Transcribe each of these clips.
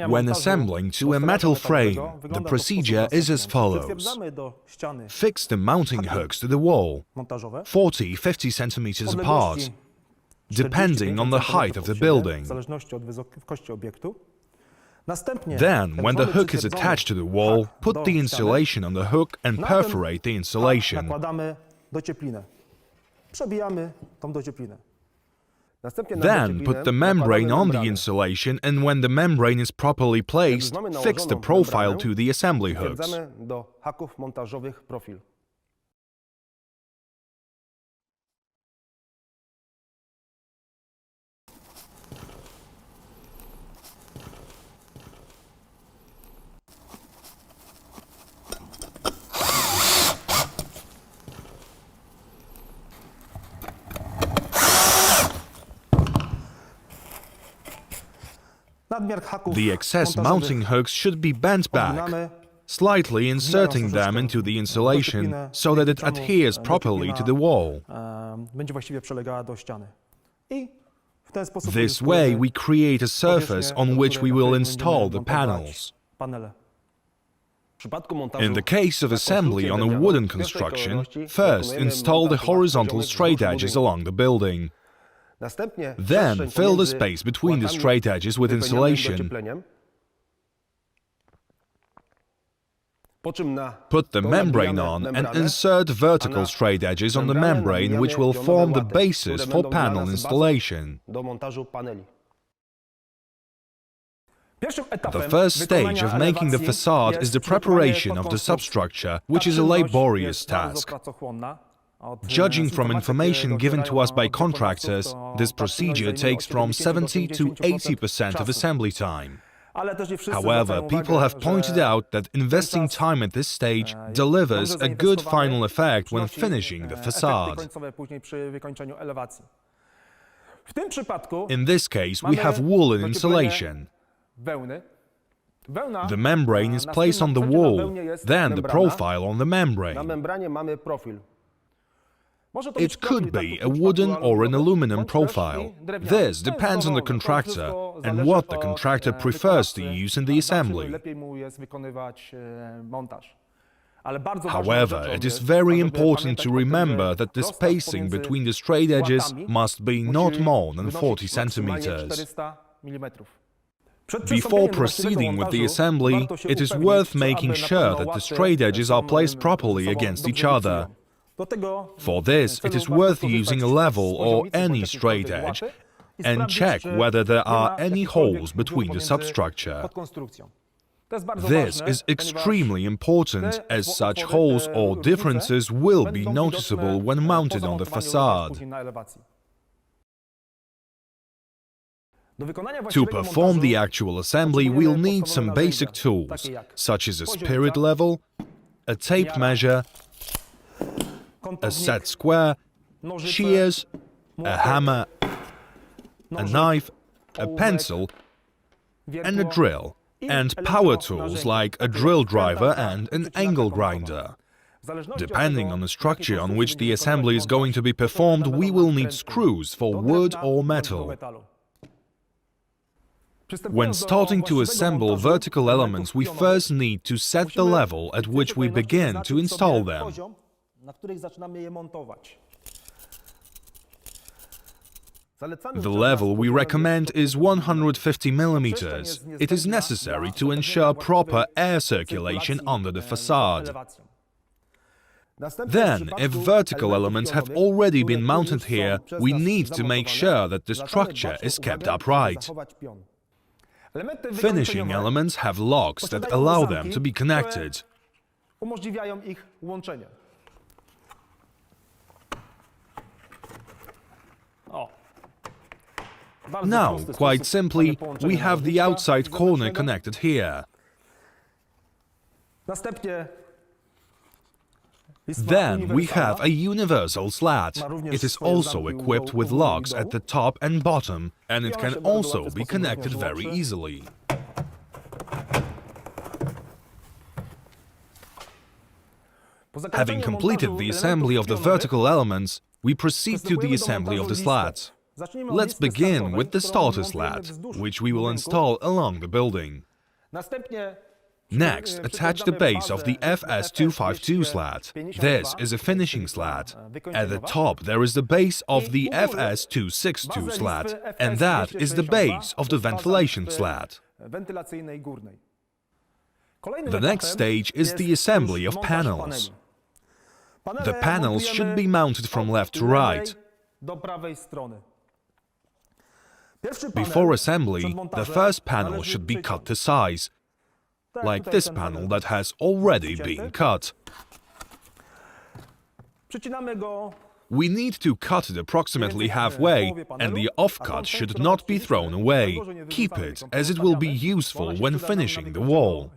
When assembling to a metal frame, the procedure is as follows. Fix the mounting hooks to the wall, 40–50 centimeters apart, depending on the height of the building. Then, when the hook is attached to the wall, put the insulation on the hook and perforate the insulation. Then, put the membrane on the insulation, and when the membrane is properly placed, fix the profile to the assembly hooks. The excess mounting hooks should be bent back, slightly inserting them into the insulation so that it adheres properly to the wall. This way we create a surface on which we will install the panels. In the case of assembly on a wooden construction, first install the horizontal straight edges along the building. Then fill the space between the straight edges with insulation. Put the membrane on and insert vertical straight edges on the membrane, which will form the basis for panel installation. The first stage of making the facade is the preparation of the substructure, which is a laborious task. Judging from information given to us by contractors, this procedure takes from 70% to 80% of assembly time. However, people have pointed out that investing time at this stage delivers a good final effect when finishing the facade. In this case, we have woolen insulation. The membrane is placed on the wall, then the profile on the membrane. It could be a wooden or an aluminum profile. This depends on the contractor and what the contractor prefers to use in the assembly. However, it is very important to remember that the spacing between the straight edges must be not more than 40 centimeters. Before proceeding with the assembly, it is worth making sure that the straight edges are placed properly against each other. For this, it is worth using a level or any straight edge and check whether there are any holes between the substructure. This is extremely important, as such holes or differences will be noticeable when mounted on the facade. To perform the actual assembly, we'll need some basic tools, such as a spirit level, a tape measure, a set square, shears, a hammer, a knife, a pencil, and a drill, and power tools like a drill driver and an angle grinder. Depending on the structure on which the assembly is going to be performed, we will need screws for wood or metal. When starting to assemble vertical elements, we first need to set the level at which we begin to install them. The level we recommend is 150 millimeters. It is necessary to ensure proper air circulation under the facade. Then, if vertical elements have already been mounted here, we need to make sure that the structure is kept upright. Finishing elements have locks that allow them to be connected. Now, quite simply, we have the outside corner connected here. Then we have a universal slat. It is also equipped with locks at the top and bottom, and it can also be connected very easily. Having completed the assembly of the vertical elements, we proceed to the assembly of the slats. Let's begin with the starter slat, which we will install along the building. Next, attach the base of the FS252 slat. This is a finishing slat. At the top there is the base of the FS262 slat, and that is the base of the ventilation slat. The next stage is the assembly of panels. The panels should be mounted from left to right. Before assembly, the first panel should be cut to size, like this panel that has already been cut. We need to cut it approximately halfway, and the offcut should not be thrown away. Keep it, as it will be useful when finishing the wall.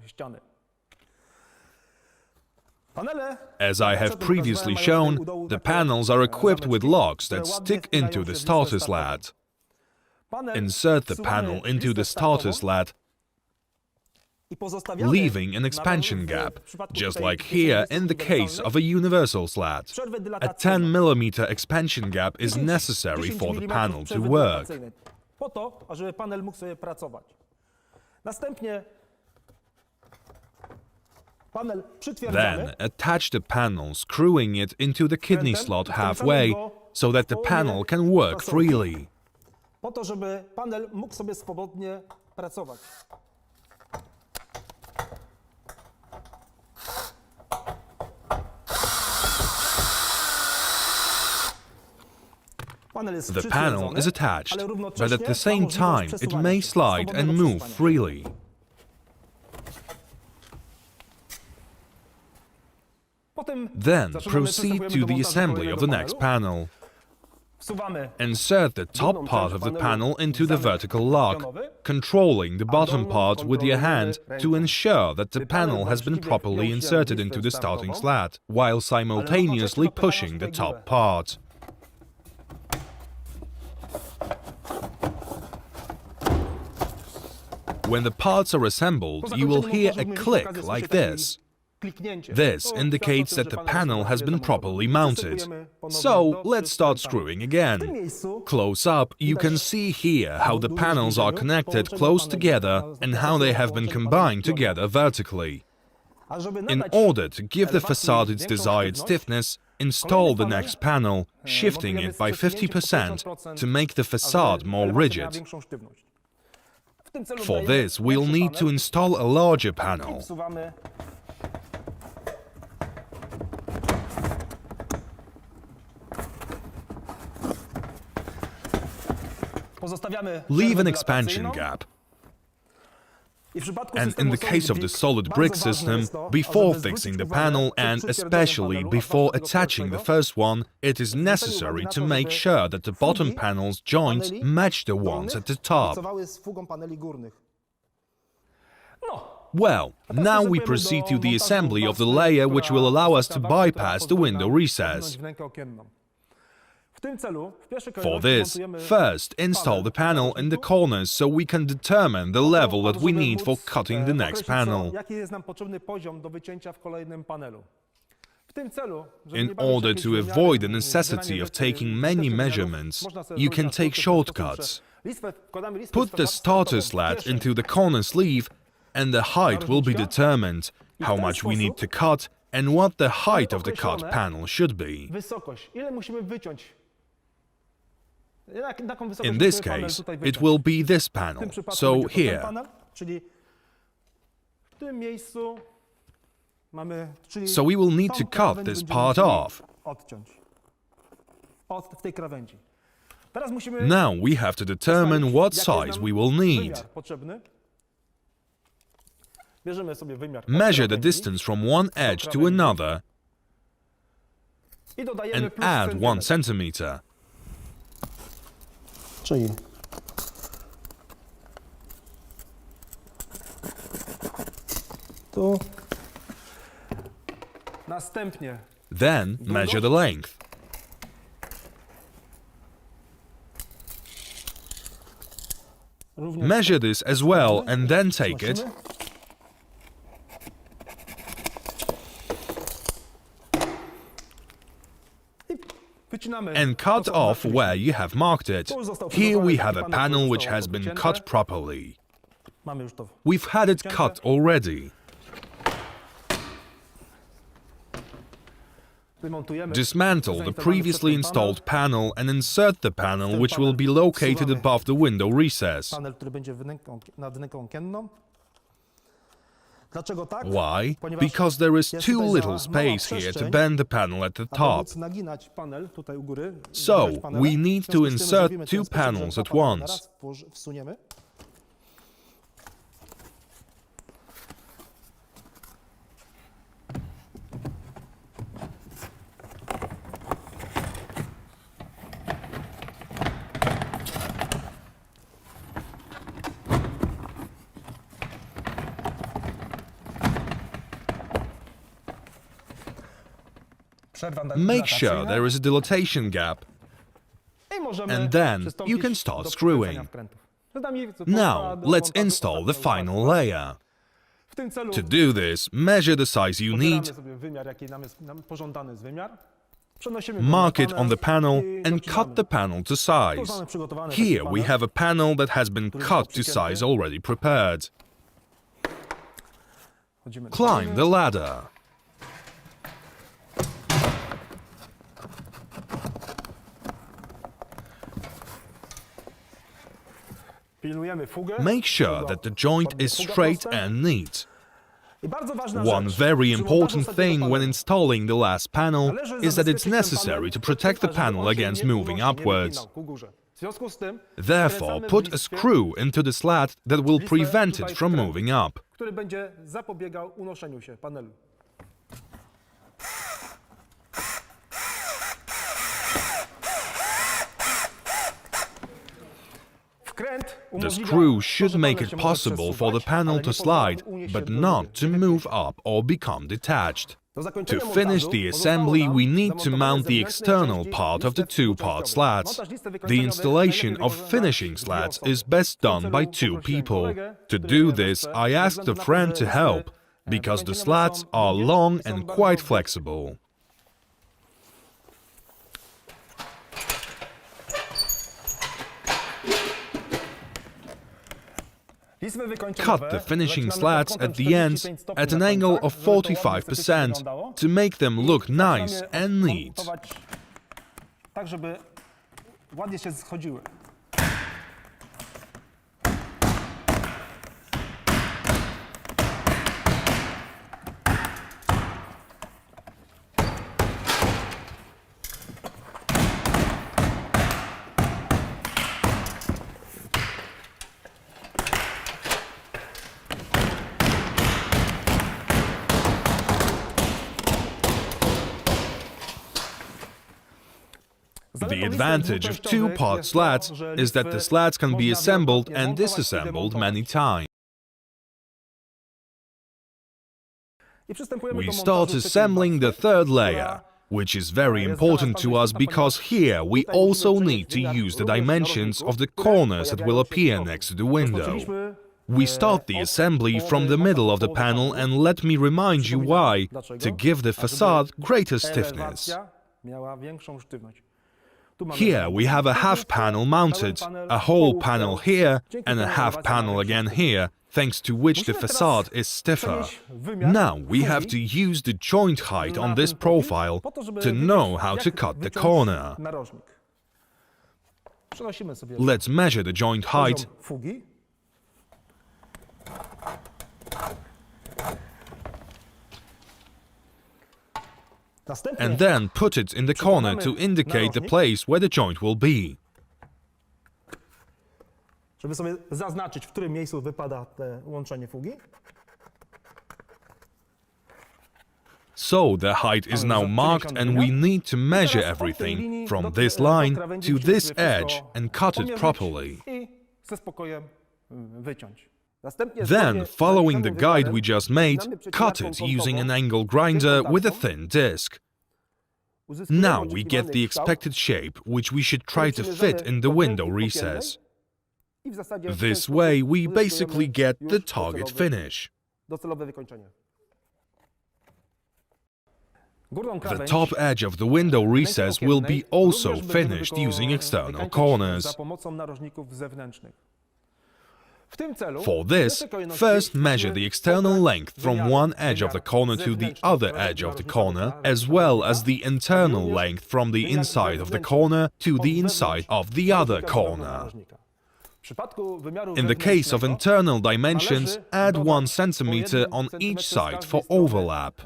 As I have previously shown, the panels are equipped with locks that stick into the starter slat. Insert the panel into the starter slat, leaving an expansion gap, just like here in the case of a universal slat. A 10 mm expansion gap is necessary for the panel to work. Then, attach the panel, screwing it into the kidney slot halfway, so that the panel can work freely. The panel is attached, but at the same time it may slide and move freely. Then proceed to the assembly of the next panel. Insert the top part of the panel into the vertical lock, controlling the bottom part with your hand to ensure that the panel has been properly inserted into the starting slat, while simultaneously pushing the top part. When the parts are assembled, you will hear a click like this. This indicates that the panel has been properly mounted. So, let's start screwing again. Close up, you can see here how the panels are connected close together and how they have been combined together vertically. In order to give the facade its desired stiffness, install the next panel, shifting it by 50% to make the facade more rigid. For this, we'll need to install a larger panel. Leave an expansion gap. And in the case of the solid brick system, before fixing the panel and especially before attaching the first one, it is necessary to make sure that the bottom panel's joints match the ones at the top. Well, now we proceed to the assembly of the layer which will allow us to bypass the window recess. For this, first install the panel in the corners so we can determine the level that we need for cutting the next panel. In order to avoid the necessity of taking many measurements, you can take shortcuts. Put the starter slat into the corner sleeve, and the height will be determined, how much we need to cut, and what the height of the cut panel should be. In this case, it will be this panel, so here. So we will need to cut this part off. Now we have to determine what size we will need. Measure the distance from one edge to another and add 1 centimeter. Then measure the length. Measure this as well and then take it and cut off where you have marked it. Here we have a panel which has been cut properly. We've had it cut already. Dismantle the previously installed panel and insert the panel which will be located above the window recess. Why? Because there is too little space here to bend the panel at the top. So, we need to insert two panels at once. Make sure there is a dilatation gap, and then you can start screwing. Now, let's install the final layer. To do this, measure the size you need, mark it on the panel, and cut the panel to size. Here we have a panel that has been cut to size already prepared. Climb the ladder. Make sure that the joint is straight and neat. One very important thing when installing the last panel is that it's necessary to protect the panel against moving upwards. Therefore, put a screw into the slat that will prevent it from moving up. The screw should make it possible for the panel to slide, but not to move up or become detached. To finish the assembly, we need to mount the external part of the two-part slats. The installation of finishing slats is best done by two people. To do this, I asked a friend to help, because the slats are long and quite flexible. Cut the finishing slats at the ends at an angle of 45% to make them look nice and neat. The advantage of two-part slats is that the slats can be assembled and disassembled many times. We start assembling the third layer, which is very important to us because here we also need to use the dimensions of the corners that will appear next to the window. We start the assembly from the middle of the panel, and let me remind you why, to give the facade greater stiffness. Here we have a half panel mounted, a whole panel here, and a half panel again here, thanks to which the facade is stiffer. Now we have to use the joint height on this profile to know how to cut the corner. Let's measure the joint height and then put it in the corner to indicate the place where the joint will be. So the height is now marked, and we need to measure everything from this line to this edge and cut it properly. Then, following the guide we just made, cut it using an angle grinder with a thin disc. Now we get the expected shape, which we should try to fit in the window recess. This way, we basically get the target finish. The top edge of the window recess will be also finished using external corners. For this, first measure the external length from one edge of the corner to the other edge of the corner, as well as the internal length from the inside of the corner to the inside of the other corner. In the case of internal dimensions, add 1 centimeter on each side for overlap.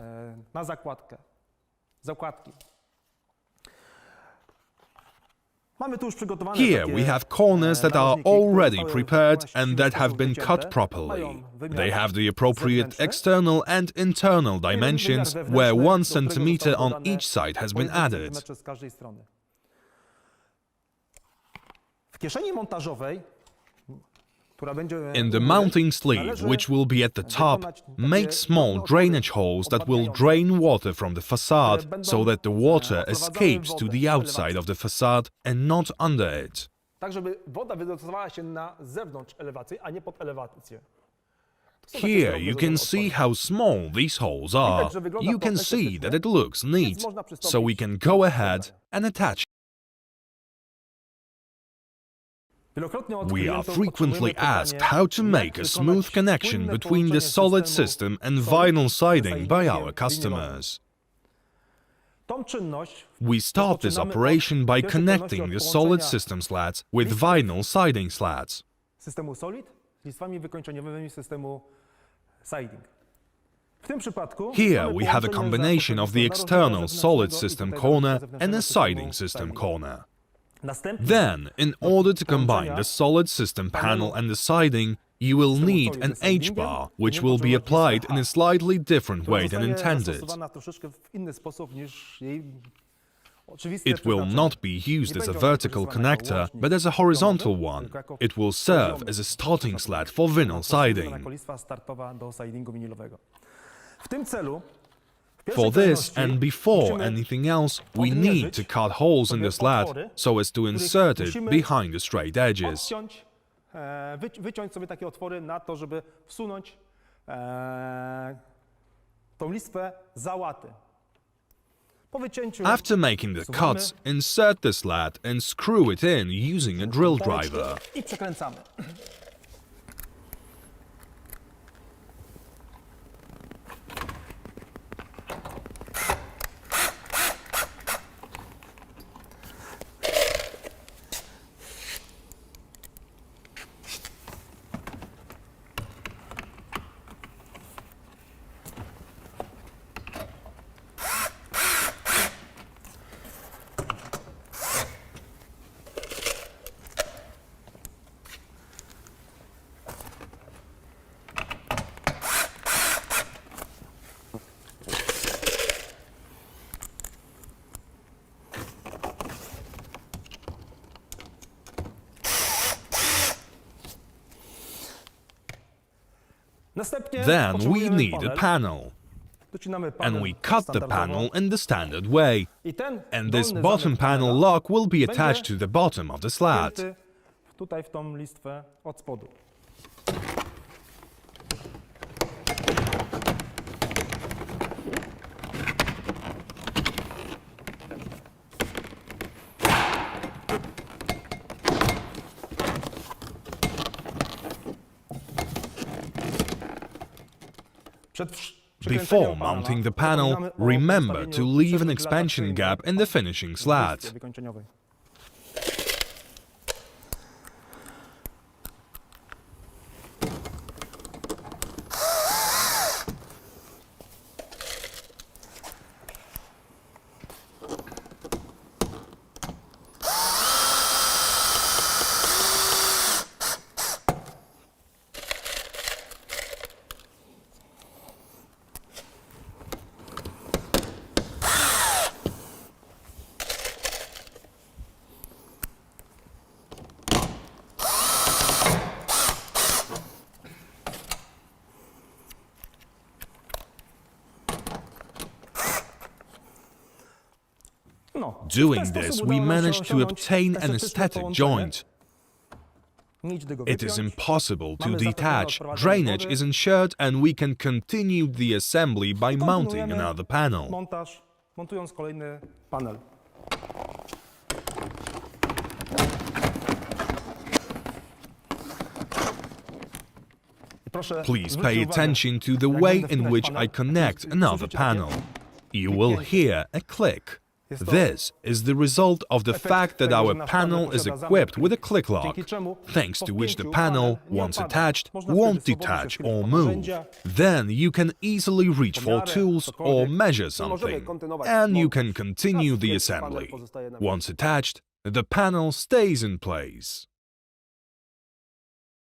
Here we have corners that are already prepared and that have been cut properly. They have the appropriate external and internal dimensions, where 1 centimeter on each side has been added. In the mounting sleeve, which will be at the top, make small drainage holes that will drain water from the facade, so that the water escapes to the outside of the facade and not under it. Here you can see how small these holes are. You can see that it looks neat, so we can go ahead and attach it. We are frequently asked how to make a smooth connection between the solid system and vinyl siding by our customers. We start this operation by connecting the solid system slats with vinyl siding slats. Here we have a combination of the external solid system corner and a siding system corner. Then, in order to combine the solid system panel and the siding, you will need an H-bar, which will be applied in a slightly different way than intended. It will not be used as a vertical connector, but as a horizontal one. It will serve as a starting slat for vinyl siding. For this, and before anything else, we need to cut holes in the slat so as to insert it behind the straight edges. After making the cuts, insert the slat and screw it in using a drill driver. Then we need a panel, and we cut the panel in the standard way, and this bottom panel lock will be attached to the bottom of the slat. Before mounting the panel, remember to leave an expansion gap in the finishing slat. Doing this, we managed to obtain an aesthetic joint. It is impossible to detach, drainage is ensured, and we can continue the assembly by mounting another panel. montując kolejny panel. Please pay attention to the way in which I connect another panel. You will hear a click. This is the result of the fact that our panel is equipped with a click lock, thanks to which the panel, once attached, won't detach or move. Then you can easily reach for tools or measure something, and you can continue the assembly. Once attached, the panel stays in place.